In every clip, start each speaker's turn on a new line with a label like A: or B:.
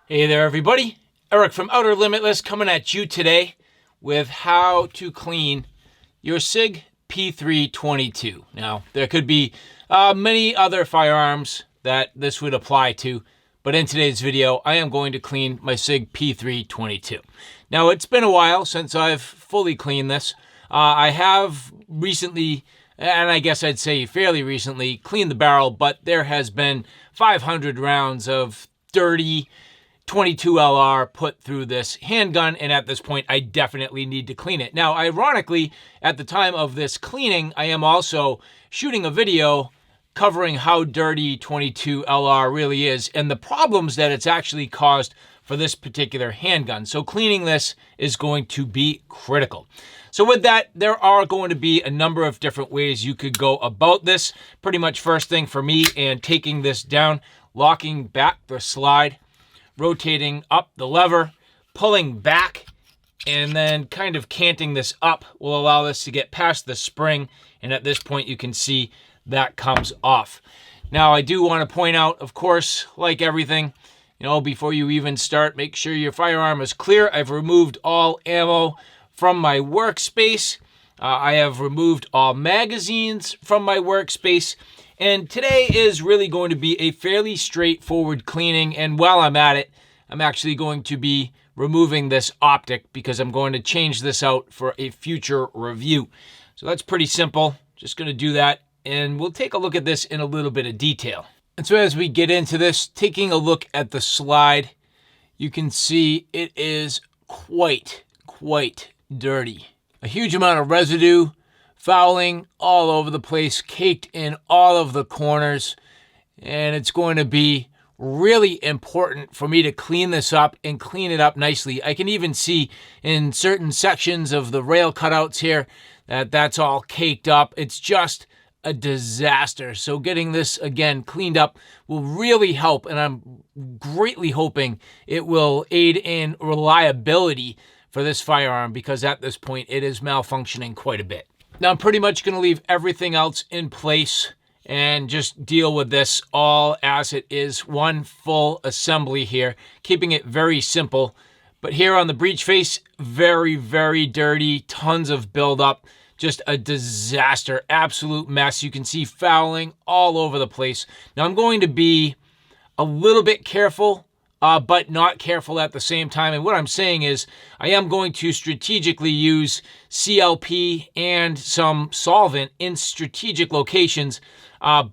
A: Hey there everybody, Eric from Outer Limitless coming at you today with how to clean your SIG P322. Now, there could be many other firearms that this would apply to, but in today's video, I am going to clean my SIG P322. Now, it's been a while since I've fully cleaned this. I have recently, and I guess I'd say fairly recently, cleaned the barrel, but there has been 500 rounds of dirty 22 LR put through this handgun, and at this point I definitely need to clean it. Now, ironically, at the time of this cleaning, I am also shooting a video covering how dirty 22 LR really is and the problems that it's actually caused for this particular handgun. So cleaning this is going to be critical. So with that, there are going to be a number of different ways you could go about this. Pretty much first thing for me, and taking this down, locking back the slide, rotating up the lever, pulling back, and then kind of canting this up will allow this to get past the spring. And at this point, you can see that comes off. Now, I do want to point out, of course, like everything, before you even start, make sure your firearm is clear. I've removed all ammo from my workspace. I have removed all magazines from my workspace. And today is really going to be a fairly straightforward cleaning. And while I'm at it, I'm actually going to be removing this optic because I'm going to change this out for a future review. So that's pretty simple. Just going to do that. And we'll take a look at this in a little bit of detail. And so as we get into this, taking a look at the slide, you can see it is quite dirty. A huge amount of residue, fouling all over the place, caked in all of the corners, and it's going to be really important for me to clean this up and clean it up nicely. I can even see in certain sections of the rail cutouts here that that's all caked up. It's just a disaster. So getting this again cleaned up will really help, and I'm greatly hoping it will aid in reliability for this firearm because at this point it is malfunctioning quite a bit. Now, I'm pretty much going to leave everything else in place and just deal with this all as it is, one full assembly here, keeping it very simple. But here on the breech face, very dirty, tons of buildup, just a disaster, absolute mess. You can see fouling all over the place. Now, I'm going to be a little bit careful, but not careful at the same time. And what I'm saying is I am going to strategically use CLP and some solvent in strategic locations. I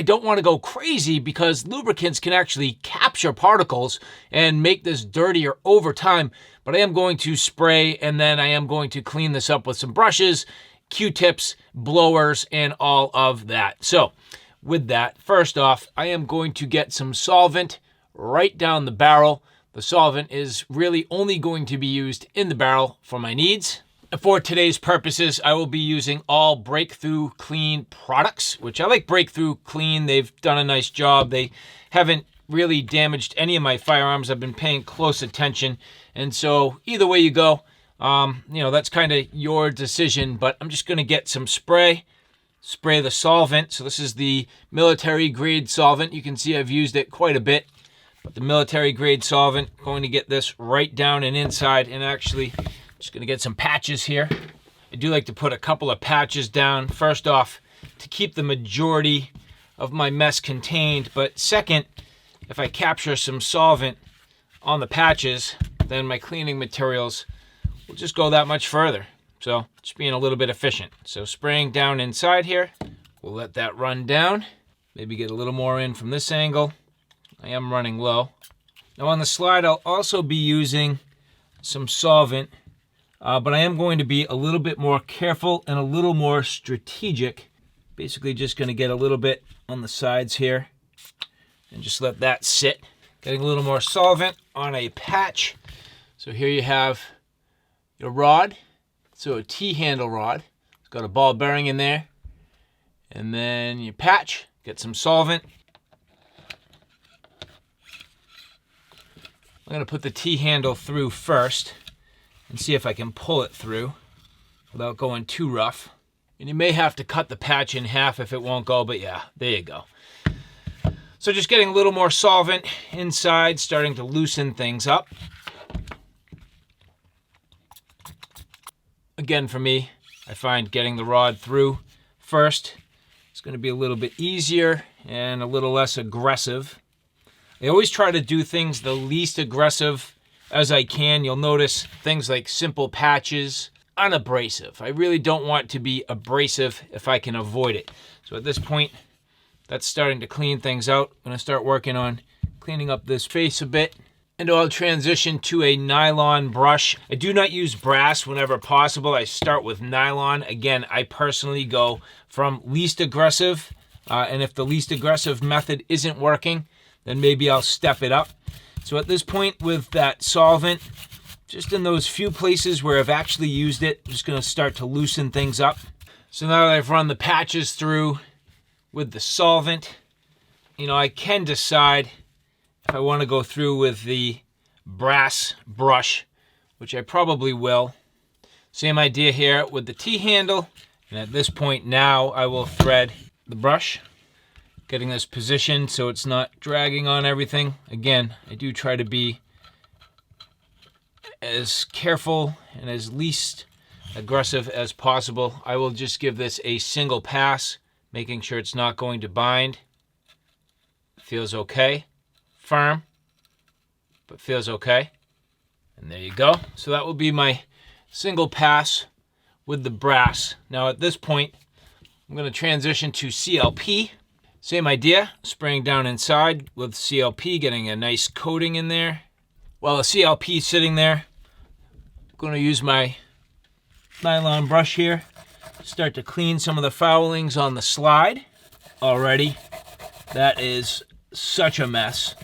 A: don't want to go crazy because lubricants can actually capture particles and make this dirtier over time. But I am going to spray, and then I am going to clean this up with some brushes, Q-tips, blowers, and all of that. So with that, first off, I am going to get some solvent right down the barrel. The solvent is really only going to be used in the barrel for my needs. For today's purposes, I will be using all Breakthrough Clean products, which I like Breakthrough Clean. They've done a nice job. They haven't really damaged any of my firearms. I've been paying close attention. And so either way you go, that's kind of your decision. But I'm just going to get some spray the solvent. So this is the military grade solvent. You can see I've used it quite a bit. But the military grade solvent, going to get this right down and inside, and actually just going to get some patches here. I do like to put a couple of patches down. First off, to keep the majority of my mess contained. But second, if I capture some solvent on the patches, then my cleaning materials will just go that much further. So just being a little bit efficient. So spraying down inside here, we'll let that run down. Maybe get a little more in from this angle. I am running low. Now on the slide, I'll also be using some solvent, but I am going to be a little bit more careful and a little more strategic. Basically just going to get a little bit on the sides here and just let that sit. Getting a little more solvent on a patch. So here you have your rod. So a T-handle rod. It's got a ball bearing in there. And then your patch, get some solvent. I'm going to put the T-handle through first and see if I can pull it through without going too rough. And you may have to cut the patch in half if it won't go, but yeah, there you go. So just getting a little more solvent inside, starting to loosen things up. Again, for me, I find getting the rod through first is going to be a little bit easier and a little less aggressive. I always try to do things the least aggressive as I can. You'll notice things like simple patches, unabrasive. I really don't want to be abrasive if I can avoid it. So at this point, that's starting to clean things out. I'm going to start working on cleaning up this face a bit. And I'll transition to a nylon brush. I do not use brass whenever possible. I start with nylon. Again, I personally go from least aggressive. And if the least aggressive method isn't working, then maybe I'll step it up. So at this point with that solvent, just in those few places where I've actually used it, I'm just going to start to loosen things up. So now that I've run the patches through with the solvent, I can decide if I want to go through with the brass brush, which I probably will. Same idea here with the T-handle. And at this point now I will thread the brush, getting this positioned so it's not dragging on everything. Again, I do try to be as careful and as least aggressive as possible. I will just give this a single pass, making sure it's not going to bind. Feels okay. Firm, but feels okay. And there you go. So that will be my single pass with the brass. Now at this point, I'm going to transition to CLP. Same idea, spraying down inside with CLP, getting a nice coating in there. While the CLP is sitting there, I'm going to use my nylon brush here, start to clean some of the foulings on the slide. Already, that is such a mess.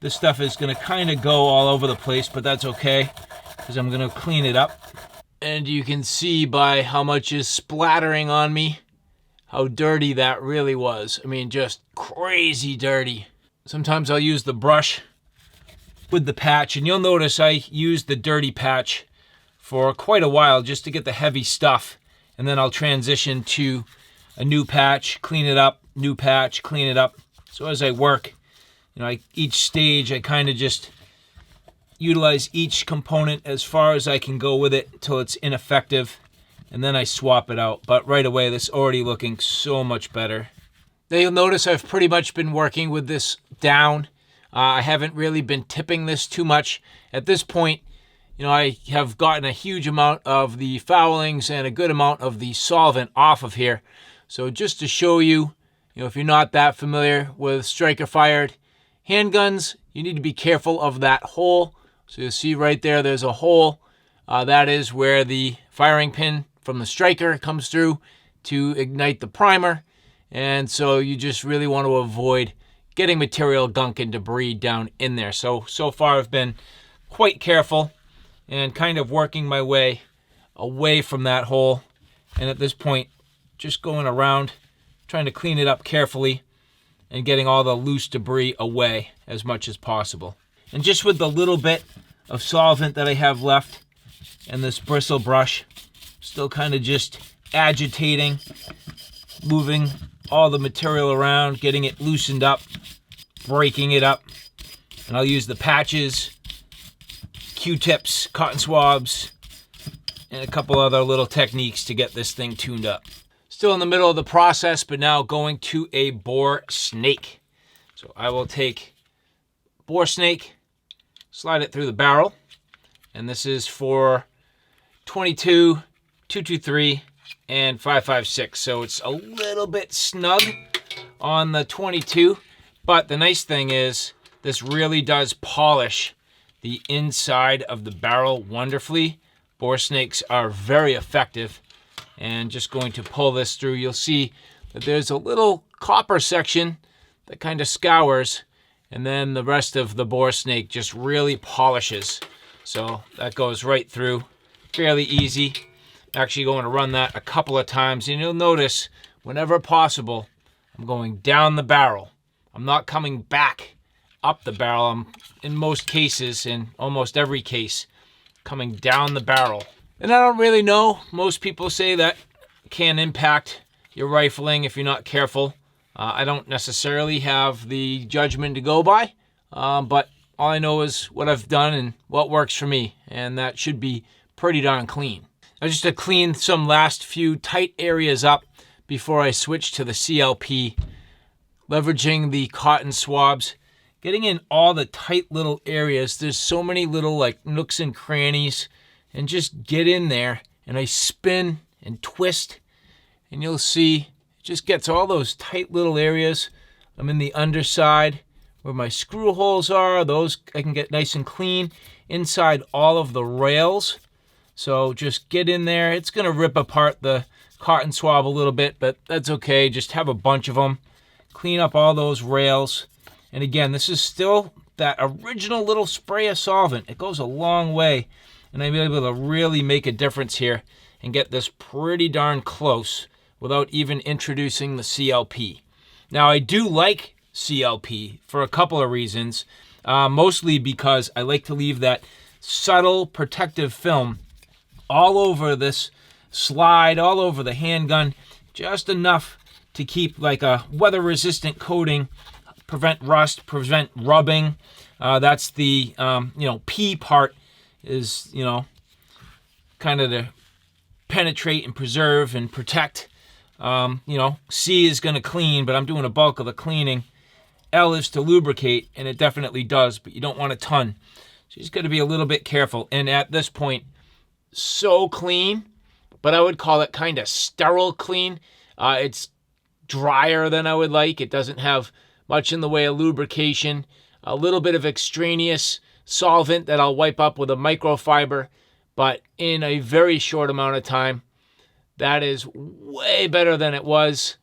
A: This stuff is going to kind of go all over the place, but that's okay, because I'm going to clean it up. And you can see by how much is splattering on me, how dirty that really was. I mean, just crazy dirty. Sometimes I'll use the brush with the patch, and you'll notice I use the dirty patch for quite a while just to get the heavy stuff, and then I'll transition to a new patch, clean it up, new patch, clean it up. So as I work, each stage I kind of just utilize each component as far as I can go with it until it's ineffective, and then I swap it out. But right away, this is already looking so much better. Now you'll notice I've pretty much been working with this down. I haven't really been tipping this too much. At this point, I have gotten a huge amount of the foulings and a good amount of the solvent off of here. So just to show you, if you're not that familiar with striker-fired handguns, you need to be careful of that hole. So you'll see right there, there's a hole. That is where the firing pin from the striker comes through to ignite the primer. And so you just really want to avoid getting material, gunk, and debris down in there. So far I've been quite careful and kind of working my way away from that hole. And at this point, just going around, trying to clean it up carefully and getting all the loose debris away as much as possible. And just with the little bit of solvent that I have left and this bristle brush, still kind of just agitating, moving all the material around, getting it loosened up, breaking it up. And I'll use the patches, Q-tips, cotton swabs, and a couple other little techniques to get this thing tuned up. Still in the middle of the process, but now going to a bore snake. So I will take bore snake, slide it through the barrel, and this is for 22, 223, and 556. So it's a little bit snug on the 22, but the nice thing is this really does polish the inside of the barrel wonderfully. Bore snakes are very effective. And just going to pull this through, you'll see that there's a little copper section that kind of scours, and then the rest of the bore snake just really polishes. So that goes right through, fairly easy. Actually going to run that a couple of times, and you'll notice whenever possible, I'm going down the barrel. I'm not coming back up the barrel. I'm, in most cases, in almost every case, coming down the barrel. And I don't really know. Most people say that can impact your rifling if you're not careful. I don't necessarily have the judgment to go by, but all I know is what I've done and what works for me, and that should be pretty darn clean. Now just to clean some last few tight areas up before I switch to the CLP, leveraging the cotton swabs, getting in all the tight little areas. There's so many little like nooks and crannies, and just get in there and I spin and twist, and you'll see it just gets all those tight little areas. I'm in the underside where my screw holes are. Those I can get nice and clean. Inside all of the rails. So just get in there. It's going to rip apart the cotton swab a little bit, but that's okay. Just have a bunch of them. Clean up all those rails. And again, this is still that original little spray of solvent. It goes a long way, and I'm able to really make a difference here and get this pretty darn close without even introducing the CLP. Now, I do like CLP for a couple of reasons, mostly because I like to leave that subtle protective film all over this slide, all over the handgun, just enough to keep like a weather-resistant coating, prevent rust, prevent rubbing. That's the, P part is, kind of to penetrate and preserve and protect. C is going to clean, but I'm doing a bulk of the cleaning. L is to lubricate, and it definitely does, but you don't want a ton. So you just got to be a little bit careful. And at this point, so clean, but I would call it kind of sterile clean. It's drier than I would like. It doesn't have much in the way of lubrication. A little bit of extraneous solvent that I'll wipe up with a microfiber, but in a very short amount of time. That is way better than it was.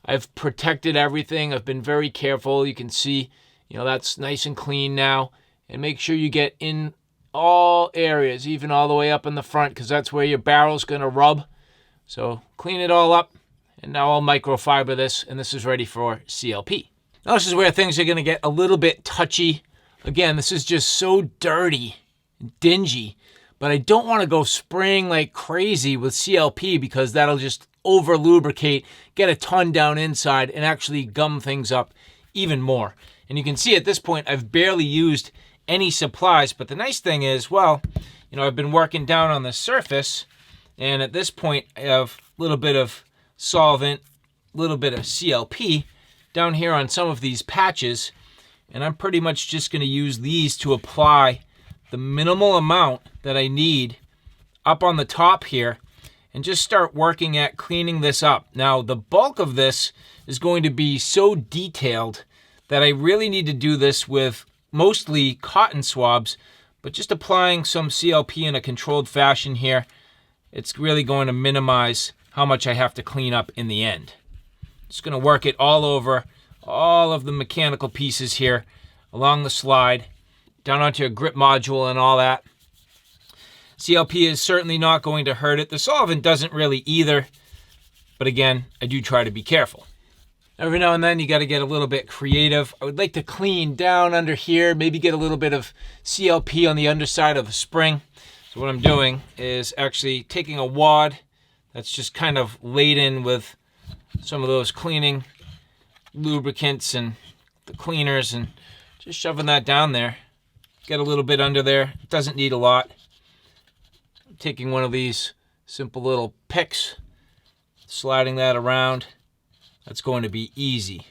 A: I've protected everything. I've been very careful. You can see, that's nice and clean now. And make sure you get in all areas, even all the way up in the front, because that's where your barrel's going to rub. So clean it all up. And now I'll microfiber this, and this is ready for CLP. Now this is where things are going to get a little bit touchy. Again, this is just so dirty and dingy. But I don't want to go spraying like crazy with CLP because that'll just over lubricate, get a ton down inside, and actually gum things up even more. And you can see at this point I've barely used any supplies, but the nice thing is, I've been working down on the surface, and at this point I have a little bit of solvent, a little bit of CLP down here on some of these patches, and I'm pretty much just going to use these to apply the minimal amount that I need up on the top here and just start working at cleaning this up. Now, the bulk of this is going to be so detailed that I really need to do this with mostly cotton swabs, but just applying some CLP in a controlled fashion here, it's really going to minimize how much I have to clean up in the end. Just going to work it all over all of the mechanical pieces here along the slide, down onto a grip module and all that. CLP is certainly not going to hurt it. The solvent doesn't really either. But again, I do try to be careful. Every now and then you got to get a little bit creative. I would like to clean down under here, maybe get a little bit of CLP on the underside of the spring. So what I'm doing is actually taking a wad that's just kind of laden with some of those cleaning lubricants and the cleaners, and just shoving that down there. Get a little bit under there. It doesn't need a lot. I'm taking one of these simple little picks, sliding that around. That's going to be easy.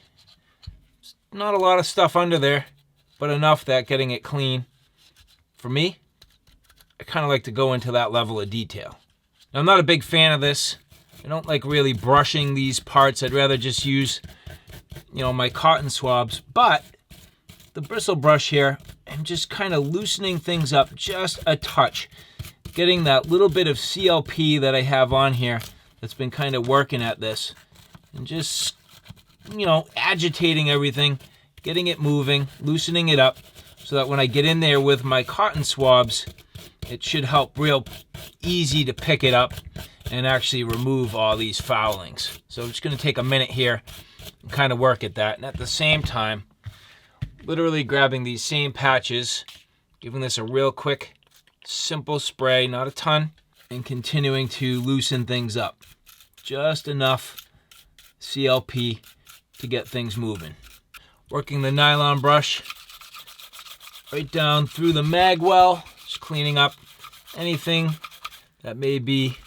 A: It's not a lot of stuff under there, but enough that getting it clean, for me, I kind of like to go into that level of detail. Now, I'm not a big fan of this. I don't like really brushing these parts. I'd rather just use, my cotton swabs. But the bristle brush here, I'm just kind of loosening things up just a touch. Getting that little bit of CLP that I have on here that's been kind of working at this. And just, agitating everything, getting it moving, loosening it up, so that when I get in there with my cotton swabs, it should help real easy to pick it up and actually remove all these foulings. So I'm just going to take a minute here and kind of work at that. And at the same time, literally grabbing these same patches, giving this a real quick, simple spray, not a ton, and continuing to loosen things up. Just enough CLP to get things moving. Working the nylon brush right down through the mag well, just cleaning up anything that may be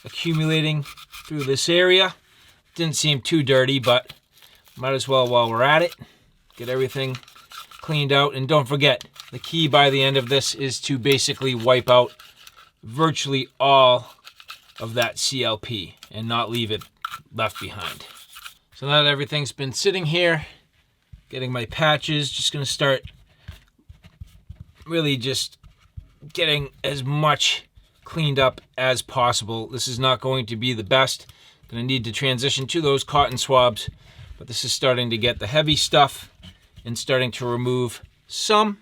A: accumulating through this area. Didn't seem too dirty, but might as well while we're at it, get everything cleaned out. And don't forget, the key by the end of this is to basically wipe out virtually all of that CLP and not leave it left behind. So now that everything's been sitting here, getting my patches, just gonna start really just getting as much cleaned up as possible. This is not going to be the best. Gonna need to transition to those cotton swabs, but this is starting to get the heavy stuff and starting to remove some,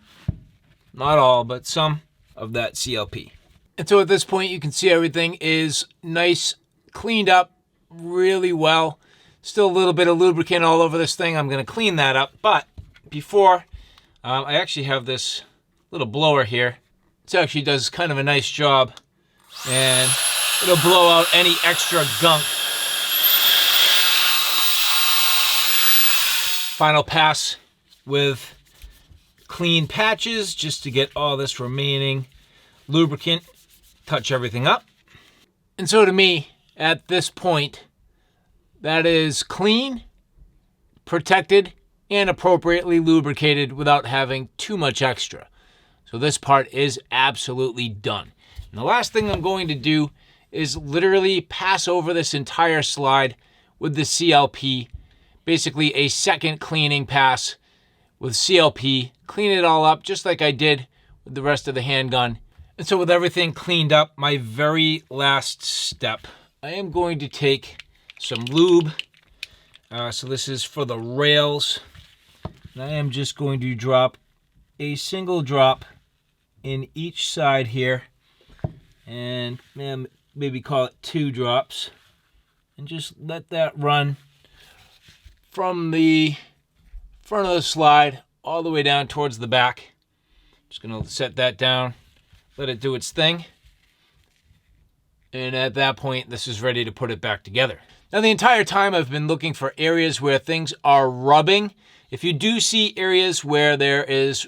A: not all, but some of that CLP. And so at this point, you can see everything is nice, cleaned up really well. Still a little bit of lubricant all over this thing. I'm gonna clean that up, but before, I actually have this little blower here. It actually does kind of a nice job, and it'll blow out any extra gunk. Final pass with clean patches just to get all this remaining lubricant, touch everything up. And so to me, at this point, that is clean, protected, and appropriately lubricated without having too much extra. So this part is absolutely done. And the last thing I'm going to do is literally pass over this entire slide with the CLP, basically a second cleaning pass with CLP, clean it all up just like I did with the rest of the handgun. And so with everything cleaned up, my very last step, I am going to take some lube. So this is for the rails. And I am just going to drop a single drop in each side here, and maybe call it 2 drops, and just let that run from the front of the slide all the way down towards the back. Just gonna set that down, let it do its thing, and at that point this is ready to put it back together. Now the entire time I've been looking for areas where things are rubbing. If you do see areas where there is,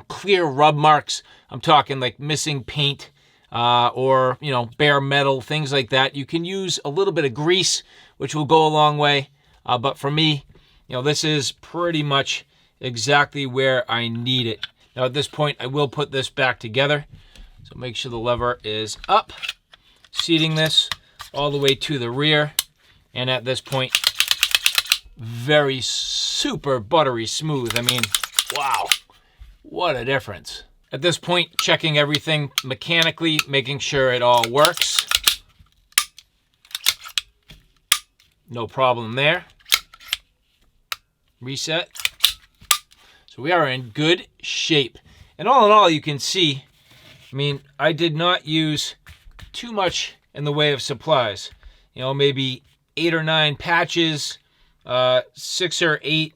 A: clear rub marks, I'm talking like missing paint or, bare metal, things like that, you can use a little bit of grease, which will go a long way. But for me, this is pretty much exactly where I need it. Now at this point, I will put this back together. So make sure the lever is up, seating this all the way to the rear. And at this point, very super buttery smooth. I mean, wow, what a difference. At this point, checking everything mechanically, making sure it all works. No problem there. Reset. So we are in good shape. And all in all, you can see, I did not use too much in the way of supplies. Maybe 8 or 9 patches, 6 or 8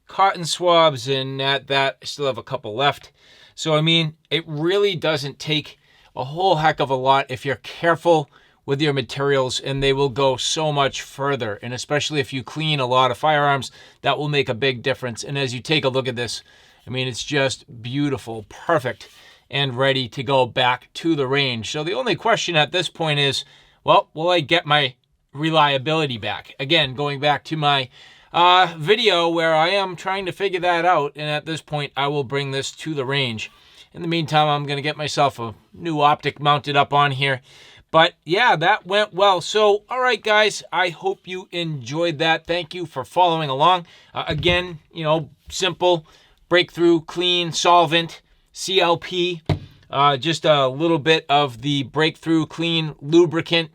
A: cotton swabs, and at that, I still have a couple left. So, it really doesn't take a whole heck of a lot if you're careful with your materials, and they will go so much further. And especially if you clean a lot of firearms, that will make a big difference. And as you take a look at this, it's just beautiful, perfect, and ready to go back to the range. So the only question at this point is, well, will I get my reliability back? Again, going back to my video where I am trying to figure that out, and at this point I will bring this to the range. In the meantime, I'm going to get myself a new optic mounted up on here. But yeah, that went well. So all right guys, I hope you enjoyed that. Thank you for following along. Again, simple breakthrough clean solvent CLP, just a little bit of the breakthrough clean lubricant.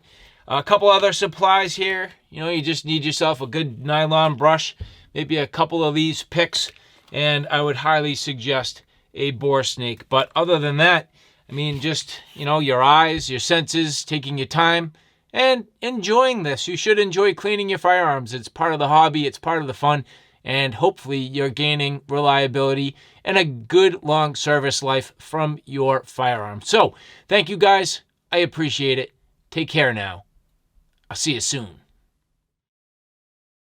A: A couple other supplies here. You just need yourself a good nylon brush, maybe a couple of these picks, and I would highly suggest a bore snake. But other than that, just, your eyes, your senses, taking your time and enjoying this. You should enjoy cleaning your firearms. It's part of the hobby. It's part of the fun. And hopefully you're gaining reliability and a good long service life from your firearm. So thank you guys. I appreciate it. Take care now. I'll see you soon.